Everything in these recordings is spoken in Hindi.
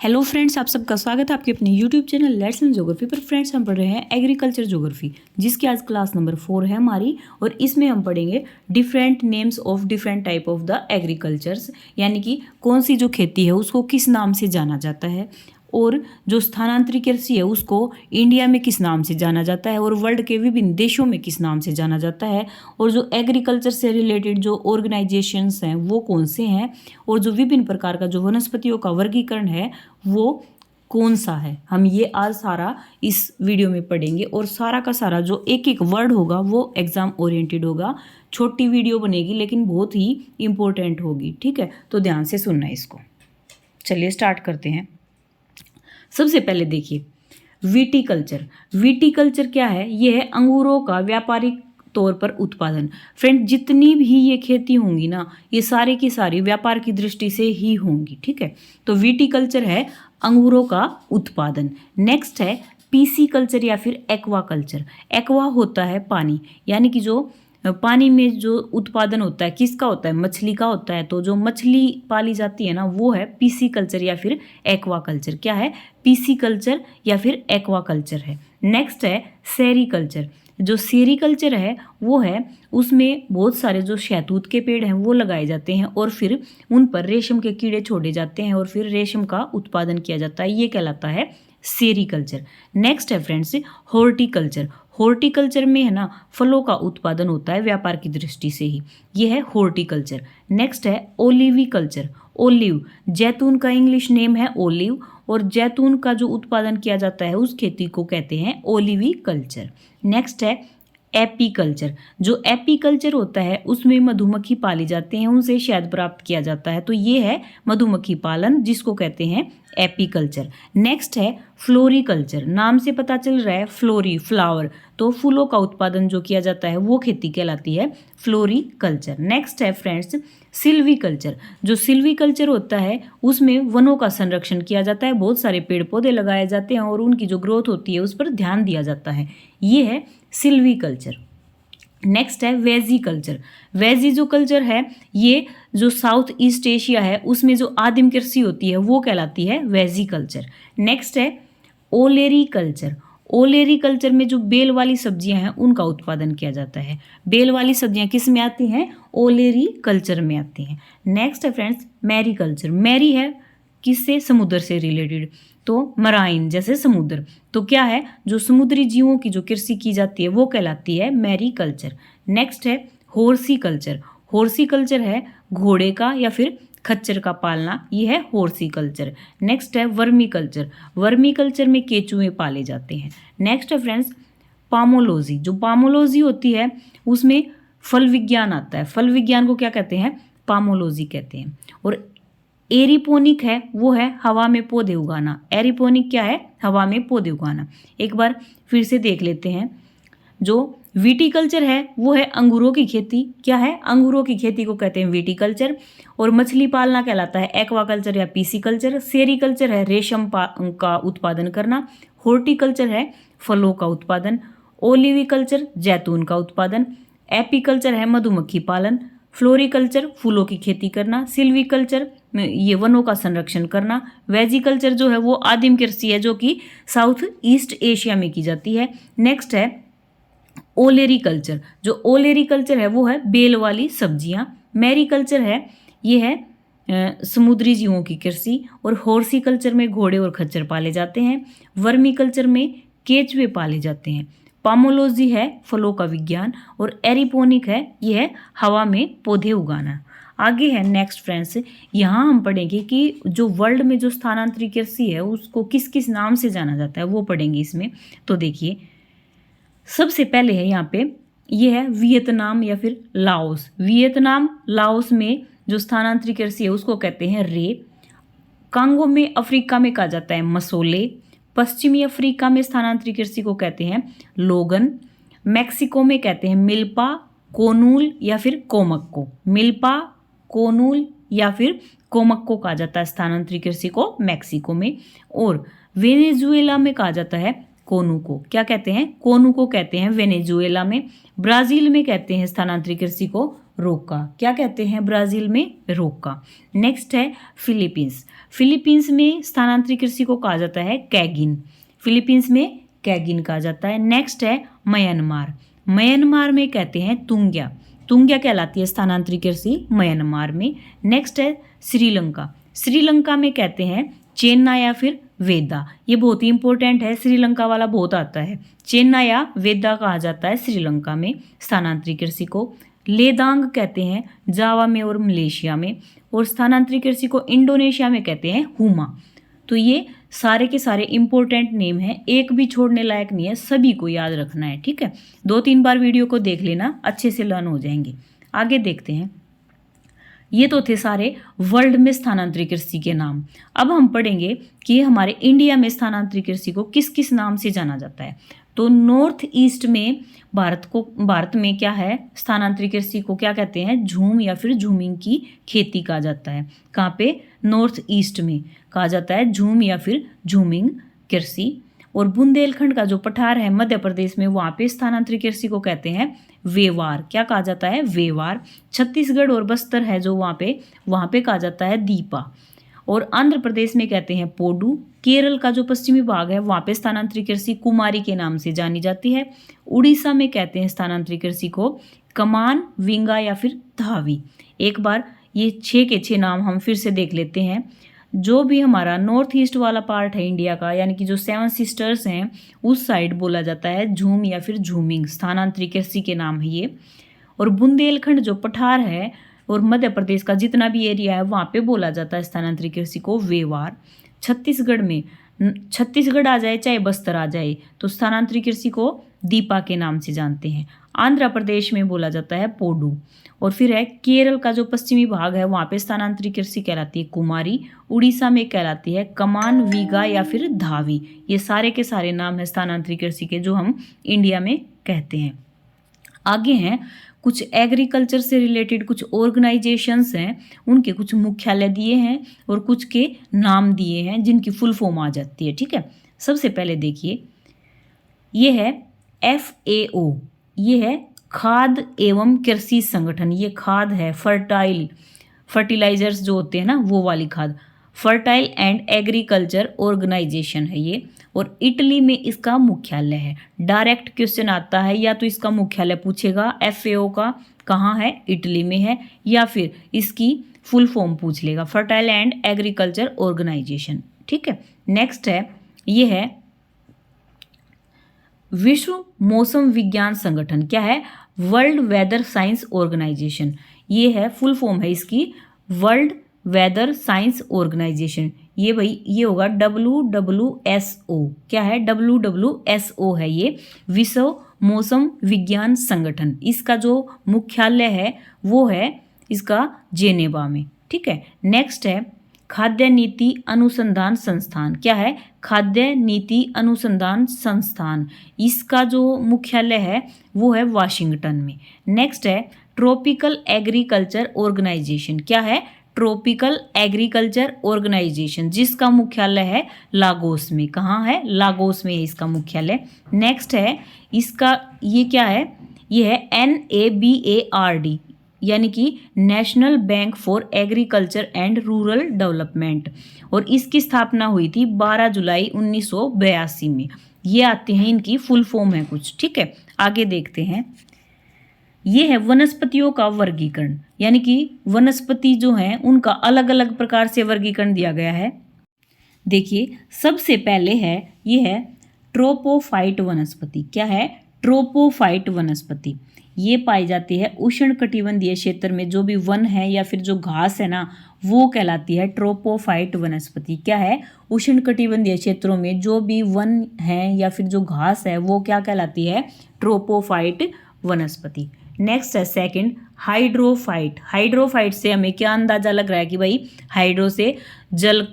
हेलो फ्रेंड्स, आप सबका स्वागत है आपके अपने YouTube channel let's in geography पर। फ्रेंड्स, हम पढ़ रहे हैं एग्रीकल्चर ज्योग्राफी, जिसकी आज क्लास नंबर 4 है हमारी। और इसमें हम पढ़ेंगे different names of different type of the agricultures, यानी कि कौन सी जो खेती है उसको किस नाम से जाना जाता है, और जो स्थानांतरित कृषि है उसको इंडिया में किस नाम से जाना जाता है, और वर्ल्ड के विभिन्न देशों में किस नाम से जाना जाता है, और जो एग्रीकल्चर से रिलेटेड जो ऑर्गेनाइजेशंस हैं वो कौन से हैं, और जो विभिन्न प्रकार का जो वनस्पतियों का वर्गीकरण है वो कौन सा है। हम ये आज सारा इस वीडियो में पढ़ेंगे, और सारा का सारा जो एक एक वर्ड होगा वो एग्जाम ओरिएंटेड होगा। छोटी वीडियो बनेगी लेकिन बहुत ही इंपॉर्टेंट होगी, ठीक है। तो ध्यान से सुनना इसको। चलिए स्टार्ट करते हैं। सबसे पहले देखिए विटीकल्चर। विटीकल्चर क्या है? ये है अंगूरों का व्यापारिक तौर पर उत्पादन। फ्रेंड, जितनी भी ये खेती होंगी ना, ये सारी की सारी व्यापार की दृष्टि से ही होंगी, ठीक है। तो विटीकल्चर है अंगूरों का उत्पादन। नेक्स्ट है पीसी कल्चर या फिर एक्वा कल्चर। एक्वा होता है पानी, यानी कि जो पानी में जो उत्पादन होता है किसका होता है? मछली का होता है। तो जो मछली पाली जाती है ना वो है पीसी कल्चर या फिर एक्वा कल्चर। क्या है? पीसी कल्चर या फिर एक्वा कल्चर है। नेक्स्ट है सेरीकल्चर। जो सेरीकल्चर है वो है उसमें बहुत सारे जो शहतूत के पेड़ हैं वो लगाए जाते हैं, और फिर उन पर रेशम के कीड़े छोड़े जाते हैं, और फिर रेशम का उत्पादन किया जाता है। ये कहलाता है सेरीकल्चर। नेक्स्ट है फ्रेंड्स हॉर्टिकल्चर। हॉर्टिकल्चर में है ना फलों का उत्पादन होता है व्यापार की दृष्टि से ही, यह है हॉर्टिकल्चर। नेक्स्ट है ओलिविकल्चर। ओलिव, जैतून का इंग्लिश नेम है ओलिव, और जैतून का जो उत्पादन किया जाता है उस खेती को कहते हैं ओलिविकल्चर। नेक्स्ट है एपीकल्चर। जो एपीकल्चर होता है उसमें मधुमक्खी पाली जाते हैं, उनसे शहद प्राप्त किया जाता है, तो ये है मधुमक्खी पालन, जिसको कहते हैं एपीकल्चर। नेक्स्ट है फ्लोरिकल्चर। नाम से पता चल रहा है फ्लोरी, फ्लावर, तो फूलों का उत्पादन जो किया जाता है वो खेती कहलाती है फ्लोरिकल्चर। नेक्स्ट है फ्रेंड्स सिल्वीकल्चर। जो सिल्वीकल्चर होता है उसमें वनों का संरक्षण किया जाता है, बहुत सारे पेड़ पौधे लगाए जाते हैं और उनकी जो ग्रोथ होती है उस पर ध्यान दिया जाता है, ये है सिल्वीकल्चर। नेक्स्ट है वेजी कल्चर। वेजी जो कल्चर है ये जो साउथ ईस्ट एशिया है उसमें जो आदिम कृषि होती है वो कहलाती है वेजी कल्चर। नेक्स्ट है ओलेरी कल्चर। ओलेरी कल्चर में जो बेल वाली सब्जियां हैं उनका उत्पादन किया जाता है। बेल वाली सब्जियां किस में आती हैं? ओलेरी कल्चर में आती हैं। नेक्स्ट है फ्रेंड्स मैरी कल्चर। मैरी है किससे? समुद्र से रिलेटेड, तो मराइन जैसे समुद्र, तो क्या है? जो समुद्री जीवों की जो कृषि की जाती है वो कहलाती है मैरी कल्चर। नेक्स्ट है हॉर्सी कल्चर। हॉर्सी कल्चर है घोड़े का या फिर खच्चर का पालना, ये है हॉर्सी कल्चर। नेक्स्ट है वर्मी कल्चर। वर्मी कल्चर में केचुए पाले जाते हैं। नेक्स्ट है फ्रेंड्स पामोलॉजी। जो पामोलॉजी होती है उसमें फल विज्ञान आता है। फल विज्ञान को क्या कहते हैं? पामोलॉजी कहते हैं। और एरिपोनिक है वो है हवा में पौधे उगाना। एरिपोनिक क्या है? हवा में पौधे उगाना। एक बार फिर से देख लेते हैं। जो विटीकल्चर है वो है अंगूरों की खेती। क्या है? अंगूरों की खेती को कहते हैं विटीकल्चर। और मछली पालना कहलाता है एक्वाकल्चर या पीसीकल्चर। सेरीकल्चर है रेशम का उत्पादन करना। हॉर्टिकल्चर है फलों का उत्पादन। ओलिविकल्चर जैतून का उत्पादन। एपीकल्चर है मधुमक्खी पालन। फ्लोरिकल्चर फूलों की खेती करना। सिल्वीकल्चर ये वनों का संरक्षण करना। वेजिकल्चर जो है वो आदिम कृषि है जो कि साउथ ईस्ट एशिया में की जाती है। नेक्स्ट है ओलेरी कल्चर। जो ओलेरी कल्चर है वो है बेल वाली सब्जियां। मैरीकल्चर है ये है समुद्री जीवों की कृषि। और हॉर्सी कल्चर में घोड़े और खच्चर पाले जाते हैं। वर्मी कल्चर में केचुए पाले जाते हैं। पामोलॉजी है फलों का विज्ञान। और एरिपोनिक है यह है हवा में पौधे उगाना। आगे है नेक्स्ट फ्रेंड्स, यहाँ हम पढ़ेंगे कि जो वर्ल्ड में जो स्थानांतरित कृषि है उसको किस किस नाम से जाना जाता है वो पढ़ेंगे इसमें। तो देखिए सबसे पहले है यहाँ पे ये है वियतनाम या फिर लाओस। वियतनाम लाओस में जो स्थानांतरित कृषि है उसको कहते हैं रे। कांगो में अफ्रीका में कहा जाता है मसोले। पश्चिमी अफ्रीका में स्थानांतरित कृषि को कहते हैं लोगन। मैक्सिको में कहते हैं मिल्पा, कोनूल या फिर कोमक्को। मिल्पा, कोनूल या फिर कोमक्को कहा जाता है स्थानांतरित कृषि को मैक्सिको में। और वेनेजुएला में कहा जाता है कोनू को। क्या कहते हैं? कोनू को कहते हैं वेनेजुएला में। ब्राज़ील में कहते हैं स्थानांतरित कृषि को रोका। क्या कहते हैं ब्राज़ील में? रोका। नेक्स्ट है फिलीपींस। फिलीपींस में स्थानांतरित कृषि को कहा जाता है कैगिन। फिलीपींस में कैगिन कहा जाता है। नेक्स्ट है म्यांमार। म्यांमार में कहते हैं तुंग्या। तुंग्या कहलाती है स्थानांतरित कृषि म्यांमार में। नेक्स्ट है श्रीलंका। श्रीलंका में कहते हैं चेन्ना या फिर वेदा। ये बहुत ही इंपॉर्टेंट है, श्रीलंका वाला बहुत आता है। चेन्ना या वेदा कहा जाता है श्रीलंका में स्थानांतरित कृषि को। लेदांग कहते हैं जावा में और मलेशिया में। और स्थानांतरित कृषि को इंडोनेशिया में कहते हैं हुमा। तो ये सारे के सारे इंपॉर्टेंट नेम हैं, एक भी छोड़ने लायक नहीं है, सभी को याद रखना है। ठीक है, 2-3 बार वीडियो को देख लेना, अच्छे से लर्न हो जाएंगे। आगे देखते हैं। ये तो थे सारे वर्ल्ड में स्थानांतरित कृषि के नाम। अब हम पढ़ेंगे कि हमारे इंडिया में स्थानांतरित कृषि को किस किस नाम से जाना जाता है। तो नॉर्थ ईस्ट में भारत में क्या है, स्थानांतरित कृषि को क्या कहते हैं? झूम या फिर झूमिंग की खेती कहा जाता है। कहाँ पे? नॉर्थ ईस्ट में कहा जाता है झूम या फिर झूमिंग कृषि। और बुंदेलखंड का जो पठार है मध्य प्रदेश में, वहाँ पे स्थानांतरित कृषि को कहते हैं वेवार। क्या कहा जाता है? वेवार। छत्तीसगढ़ और बस्तर है जो वहाँ पे कहा जाता है दीपा। और आंध्र प्रदेश में कहते हैं पोडू। केरल का जो पश्चिमी भाग है वहाँ पे स्थानांतरित कृषि कुमारी के नाम से जानी जाती है। उड़ीसा में कहते हैं स्थानांतरित कृषि को कमान, विंगा या फिर धावी। एक बार ये 6 के 6 नाम हम फिर से देख लेते हैं। जो भी हमारा नॉर्थ ईस्ट वाला पार्ट है इंडिया का, यानी कि जो 7 सिस्टर्स हैं, उस साइड बोला जाता है झूम या फिर झूमिंग, स्थानांतरित कृषि के नाम है ये। और बुंदेलखंड जो पठार है और मध्य प्रदेश का जितना भी एरिया है वहाँ पे बोला जाता है स्थानांतरित कृषि को वेवार। छत्तीसगढ़ में, छत्तीसगढ़ आ जाए चाहे बस्तर आ जाए, तो स्थानांतरित कृषि को दीपा के नाम से जानते हैं। आंध्र प्रदेश में बोला जाता है पोडू। और फिर है केरल का जो पश्चिमी भाग है वहाँ पे स्थानांतरित कृषि कहलाती है कुमारी। उड़ीसा में कहलाती है कमान, वीगा या फिर धावी। ये सारे के सारे नाम है स्थानांतरित कृषि के जो हम इंडिया में कहते हैं। आगे हैं कुछ एग्रीकल्चर से रिलेटेड कुछ ऑर्गेनाइजेशंस हैं, उनके कुछ मुख्यालय दिए हैं और कुछ के नाम दिए हैं जिनकी फुल फॉर्म आ जाती है। ठीक है, सबसे पहले देखिए, ये है FAO, ये है खाद्य एवं कृषि संगठन। ये खाद है, फर्टिलाइजर्स जो होते हैं ना वो वाली खाद, फर्टाइल एंड एग्रीकल्चर ऑर्गेनाइजेशन है ये। और इटली में इसका मुख्यालय है। डायरेक्ट क्वेश्चन आता है, या तो इसका मुख्यालय पूछेगा FAO का कहाँ है, इटली में है, या फिर इसकी फुल फॉर्म पूछ लेगा, फर्टाइल एंड एग्रीकल्चर ऑर्गेनाइजेशन। ठीक है, नेक्स्ट है, ये है विश्व मौसम विज्ञान संगठन। क्या है? World weather science organisation. ये है फुल फॉर्म है इसकी, वर्ल्ड वेदर साइंस ऑर्गेनाइजेशन। ये भाई ये होगा WWSO। क्या है? WWSO है ये, विश्व मौसम विज्ञान संगठन। इसका जो मुख्यालय है वो है इसका जेनेवा में। ठीक है, नेक्स्ट है खाद्य नीति अनुसंधान संस्थान। क्या है? खाद्य नीति अनुसंधान संस्थान। इसका जो मुख्यालय है वो है वाशिंगटन में। नेक्स्ट है ट्रॉपिकल एग्रीकल्चर ऑर्गेनाइजेशन। क्या है? ट्रॉपिकल एग्रीकल्चर ऑर्गेनाइजेशन, जिसका मुख्यालय है लागोस में। कहाँ है? लागोस में है इसका मुख्यालय। नेक्स्ट है इसका, ये क्या है? ये है NABARD, यानी कि national bank for agriculture and rural development. और इसकी स्थापना हुई थी 12 जुलाई 1982 में। ये आते हैं, इनकी फुल फॉर्म है कुछ। ठीक है, आगे देखते हैं। ये है वनस्पतियों का वर्गीकरण, यानी कि वनस्पति जो हैं उनका अलग अलग प्रकार से वर्गीकरण दिया गया है। देखिए, सबसे पहले है ये है ट्रोपोफाइट वनस्पति। क्या है? ट्रोपोफाइट वनस्पति। ये पाई जाती है उष्ण कटिबंधीय क्षेत्र में। जो भी वन है या फिर जो घास है ना, वो कहलाती है ट्रोपोफाइट वनस्पति। क्या है? उष्ण कटिबंधीय क्षेत्रों में जो भी वन है या फिर जो घास है वो क्या कहलाती है? ट्रोपोफाइट वनस्पति। नेक्स्ट है सेकंड हाइड्रोफाइट। हाइड्रोफाइट से हमें क्या अंदाजा लग रहा है कि भाई हाइड्रो से जल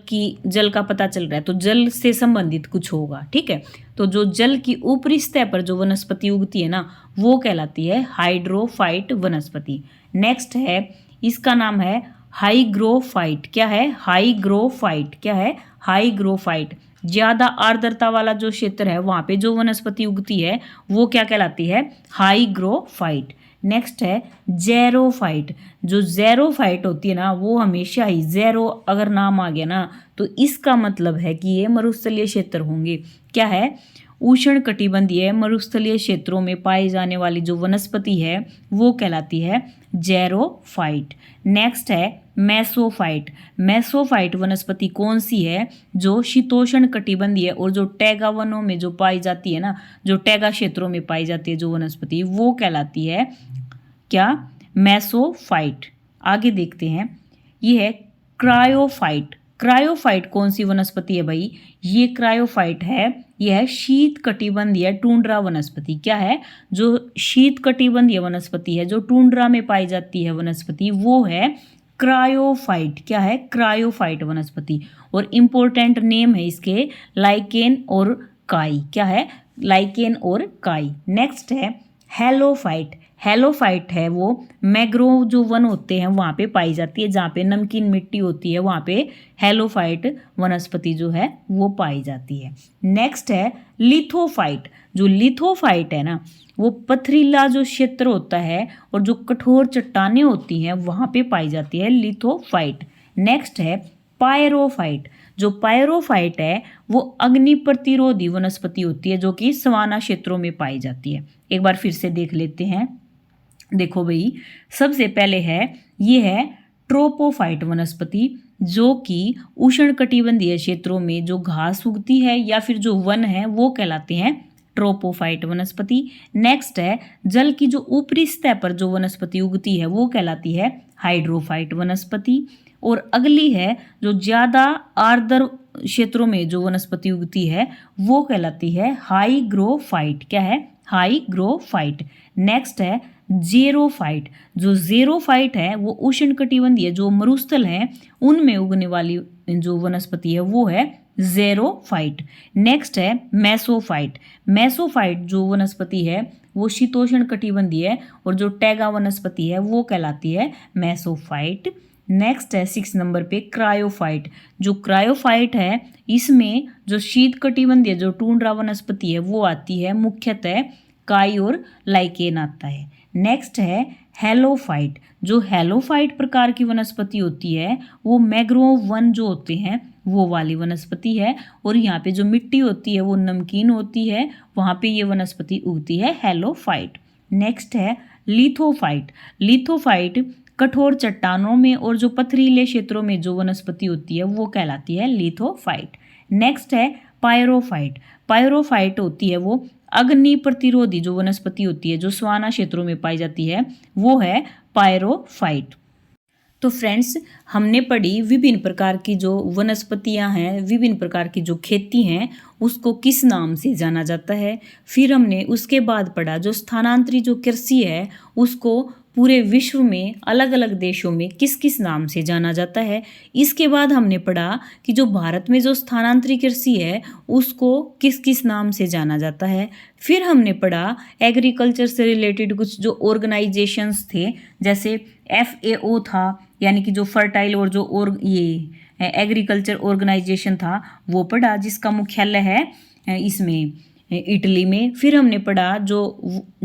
का पता चल रहा है, तो जल से संबंधित कुछ होगा। ठीक है, तो जो जल की ऊपरी सतह पर जो वनस्पति उगती है ना, वो कहलाती है हाइड्रोफाइट वनस्पति। नेक्स्ट है, इसका नाम है हाइग्रोफाइट। क्या है? हाइग्रोफाइट। क्या है? हाइग्रोफाइट। ज़्यादा आर्द्रता वाला जो क्षेत्र है वहाँ पे जो वनस्पति उगती है वो क्या कहलाती है? हाइग्रोफाइट। नेक्स्ट है ज़ेरोफाइट। जो ज़ेरोफाइट होती है ना वो हमेशा ही ज़ेरो अगर नाम आ गया ना तो इसका मतलब है कि ये मरुस्थलीय क्षेत्र होंगे। क्या है? उष्णकटिबंधीय मरुस्थलीय क्षेत्रों में पाई जाने वाली जो वनस्पति है वो कहलाती है ज़ेरोफाइट। नेक्स्ट है मेसोफाइट। मेसोफाइट वनस्पति कौन सी है? जो शीतोष्ण कटिबंधीय और जो टैगा वनों में जो पाई जाती है ना, जो टैगा क्षेत्रों में पाई जाती है जो वनस्पति वो कहलाती है क्या? मेसोफाइट। आगे देखते हैं, ये है क्रायोफाइट। क्रायोफाइट कौन सी वनस्पति है भाई? ये क्रायोफाइट है, यह है शीत कटिबंधीय टुंड्रा वनस्पति। क्या है? जो शीत कटिबंधीय वनस्पति है, जो टुंड्रा में पाई जाती है वनस्पति, वो है क्रायोफाइट। क्या है? क्रायोफाइट वनस्पति। और इंपॉर्टेंट नेम है इसके लाइकेन और काई। क्या है? लाइकेन और काई। नेक्स्ट है हेलोफाइट। हेलोफाइट है वो मैग्रोव जो वन होते हैं वहाँ पे पाई जाती है, जहाँ पे नमकीन मिट्टी होती है वहाँ पे हेलोफाइट वनस्पति जो है वो पाई जाती है। नेक्स्ट है लिथोफाइट। जो लिथोफाइट है ना वो पथरीला जो क्षेत्र होता है और जो कठोर चट्टानें होती हैं वहाँ पे पाई जाती है लिथोफाइट। नेक्स्ट है पायरोफाइट। जो पायरोफाइट है वो अग्नि प्रतिरोधी वनस्पति होती है जो कि सवाना क्षेत्रों में पाई जाती है। एक बार फिर से देख लेते हैं। देखो भाई, सबसे पहले है ये है ट्रोपोफाइट वनस्पति जो कि उष्णकटिबंधीय क्षेत्रों में जो घास उगती है या फिर जो वन है वो कहलाते हैं ट्रोपोफाइट वनस्पति। नेक्स्ट है जल की जो ऊपरी सतह पर जो वनस्पति उगती है वो कहलाती है हाइड्रोफाइट वनस्पति। और अगली है जो ज़्यादा आर्द्र क्षेत्रों में जो वनस्पति उगती है वो कहलाती है हाईग्रोफाइट। क्या है? हाईग्रोफाइट। नेक्स्ट है ज़ेरोफाइट। जो ज़ेरोफाइट है वो उष्णकटिबंधीय जो मरुस्थल हैं उनमें उगने वाली जो वनस्पति है वो है ज़ेरोफाइट। नेक्स्ट है मेसोफाइट। मेसोफाइट जो वनस्पति है वो शीतोष्ण कटिबंधीय और जो टैगा वनस्पति है वो कहलाती है मेसोफाइट। नेक्स्ट है 6 नंबर पे क्रायोफाइट। जो क्रायोफाइट है इसमें जो शीत कटिबंधीय जो टुंड्रा वनस्पति है वो आती है, मुख्यतः काई और लाइकेन आता है। नेक्स्ट है हेलोफाइट। जो हेलोफाइट प्रकार की वनस्पति होती है वो मैग्रोव वन जो होते हैं वो वाली वनस्पति है और यहाँ पे जो मिट्टी होती है वो नमकीन होती है, वहाँ पे ये वनस्पति उगती है हेलोफाइट। नेक्स्ट है लिथोफाइट। लिथोफाइट कठोर चट्टानों में और जो पथरीले क्षेत्रों में जो वनस्पति होती है वो कहलाती है लिथोफाइट। नेक्स्ट है पायरोफाइट। पायरोफाइट होती है वो अग्नि प्रतिरोधी जो वनस्पति होती है जो सवाना क्षेत्रों में पाई जाती है वो है पायरोफाइट। तो फ्रेंड्स, हमने पढ़ी विभिन्न प्रकार की जो वनस्पतियां हैं, विभिन्न प्रकार की जो खेती हैं उसको किस नाम से जाना जाता है। फिर हमने उसके बाद पढ़ा जो स्थानांतरित जो कृषि है उसको पूरे विश्व में अलग अलग देशों में किस किस नाम से जाना जाता है। इसके बाद हमने पढ़ा कि जो भारत में जो स्थानांतरित कृषि है उसको किस किस नाम से जाना जाता है। फिर हमने पढ़ा एग्रीकल्चर से रिलेटेड कुछ जो ऑर्गेनाइजेशंस थे, जैसे FAO था यानी कि जो फर्टाइल और जो ये एग्रीकल्चर ऑर्गेनाइजेशन था वो पढ़ा जिसका मुख्यालय है इसमें इटली में। फिर हमने पढ़ा जो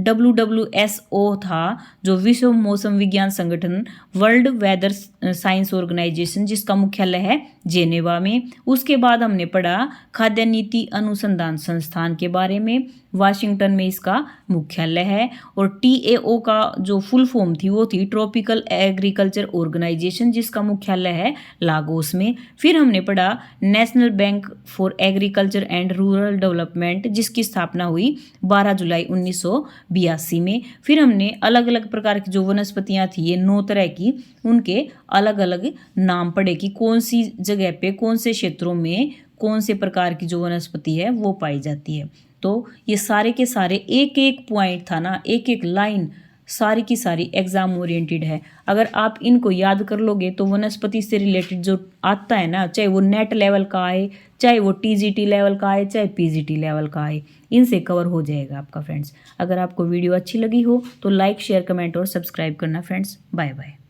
WWSO था जो विश्व मौसम विज्ञान संगठन, वर्ल्ड वेदर साइंस ऑर्गेनाइजेशन जिसका मुख्यालय है जेनेवा में। उसके बाद हमने पढ़ा खाद्य नीति अनुसंधान संस्थान के बारे में, वाशिंगटन में इसका मुख्यालय है। और TAO का जो फुल फॉर्म थी वो थी ट्रॉपिकल एग्रीकल्चर ऑर्गेनाइजेशन जिसका मुख्यालय है लागोस में। फिर हमने पढ़ा national bank for agriculture and rural development जिसकी स्थापना हुई 12 जुलाई 1982 में। फिर हमने अलग अलग प्रकार की जो वनस्पतियां थी ये 9 तरह की, उनके अलग अलग नाम पढ़े कि कौन सी जगह पे कौन से क्षेत्रों में कौन से प्रकार की जो वनस्पति है वो पाई जाती है। तो ये सारे के सारे एक एक पॉइंट था ना, एक एक लाइन सारी की सारी एग्जाम ओरिएंटेड है। अगर आप इनको याद कर लोगे तो वनस्पति से रिलेटेड जो आता है ना, चाहे वो नेट लेवल का आए, चाहे वो TGT लेवल का आए, चाहे PGT लेवल का आए, इनसे कवर हो जाएगा आपका फ्रेंड्स। अगर आपको वीडियो अच्छी लगी हो तो लाइक, शेयर, कमेंट और सब्सक्राइब करना फ्रेंड्स। Bye bye.